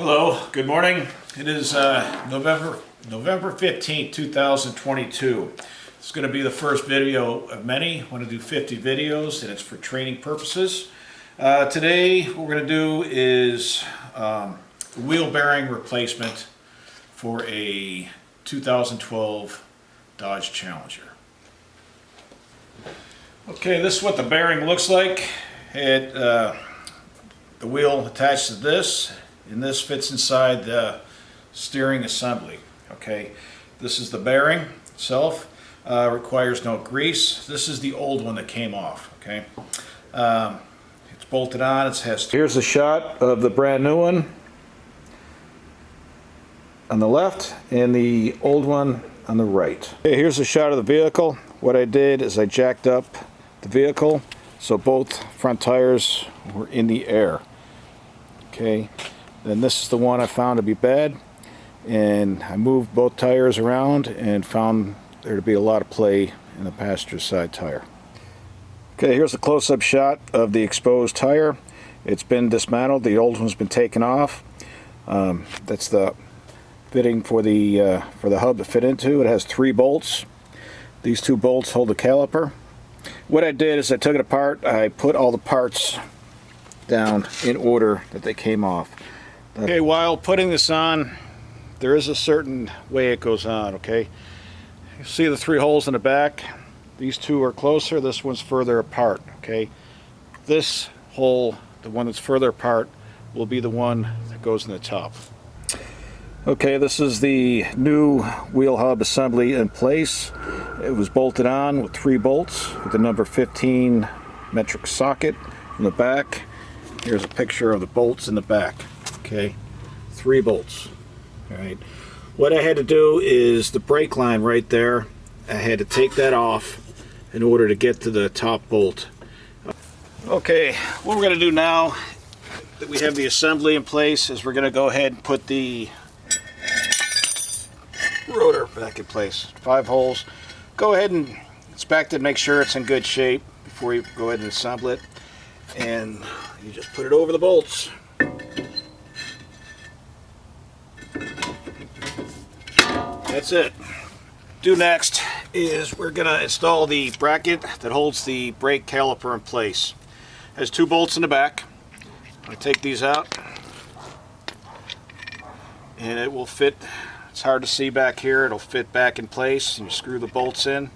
Hello, good morning. It is November 15th, 2022. It's going to be the first video of many. I want to do 50 videos and it's for training purposes. Today what we're going to do is wheel bearing replacement for a 2012 Dodge Challenger. Okay, this is what the bearing looks like. The wheel attached to this, and this fits inside the steering assembly. Okay, this is the bearing itself. Requires no grease. This is the old one that came off. Okay, it's bolted on. It has. Here's a shot of the brand new one on the left and the old one on the right. Okay, here's a shot of the vehicle. What I did is I jacked up the vehicle so both front tires were in the air. Okay, then this is the one I found to be bad, and I moved both tires around and found there to be a lot of play in the passenger side tire. Okay, here's a close-up shot of the exposed tire. It's been dismantled. The old one's been taken off. That's the fitting for the hub to fit into. It has 3 bolts. These 2 bolts hold the caliper. What I did is I took it apart. I put all the parts down in order that they came off. Okay, while putting this on, there is a certain way it goes on. Okay, you see the 3 holes in the back. These 2 are closer. This one's further apart. Okay, this hole, the one that's further apart, will be the one that goes in the top. Okay, this is the new wheel hub assembly in place. It was bolted on with 3 bolts with the number 15 metric socket in the back. Here's a picture of the bolts in the back. Okay, 3 bolts. All right. What I had to do is the brake line right there, I had to take that off in order to get to the top bolt. Okay, what we're going to do now that we have the assembly in place is we're going to go ahead and put the rotor back in place. 5 holes. Go ahead and inspect it, make sure it's in good shape before you go ahead and assemble it. And you just put it over the bolts. That's it. Do next is we're going to install the bracket that holds the brake caliper in place. It has 2 bolts in the back. I take these out and it will fit. It's hard to see back here. It'll fit back in place, and you screw the bolts in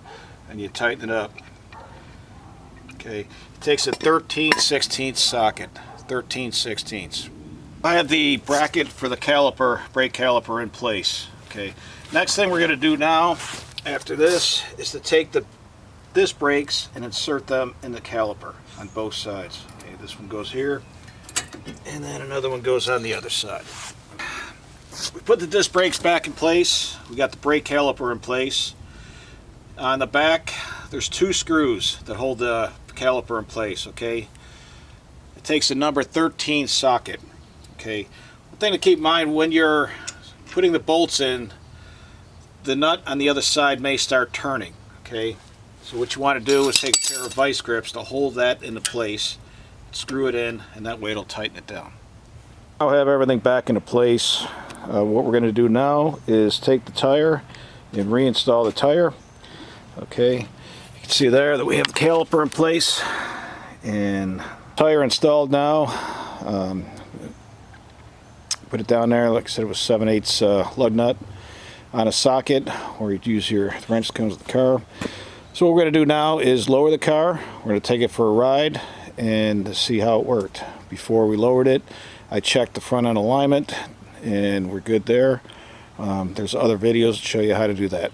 and you tighten it up. Okay, it takes a 13/16 socket. 13/16. I have the bracket for the caliper, brake caliper in place. Okay, next thing we're going to do now after this is to take the disc brakes and insert them in the caliper on both sides. Okay, this one goes here and then another one goes on the other side. We put the disc brakes back in place. We got the brake caliper in place. On the back there's 2 screws that hold the caliper in place. Okay, it takes a number 13 socket. Okay, one thing to keep in mind when you're putting the bolts in, the nut on the other side may start turning. Okay, so what you want to do is take a pair of vice grips to hold that into place, screw it in, and that way it'll tighten it down. I'll have everything back into place. What we're going to do now is take the tire and reinstall the tire. Okay, you can see there that we have the caliper in place and tire installed now. Put it down there, like I said, it was 7/8 lug nut on a socket, or you'd use your wrench that comes with the car. So what we're going to do now is lower the car. We're going to take it for a ride and see how it worked. Before we lowered it, I checked the front end alignment and we're good there. There's other videos that show you how to do that.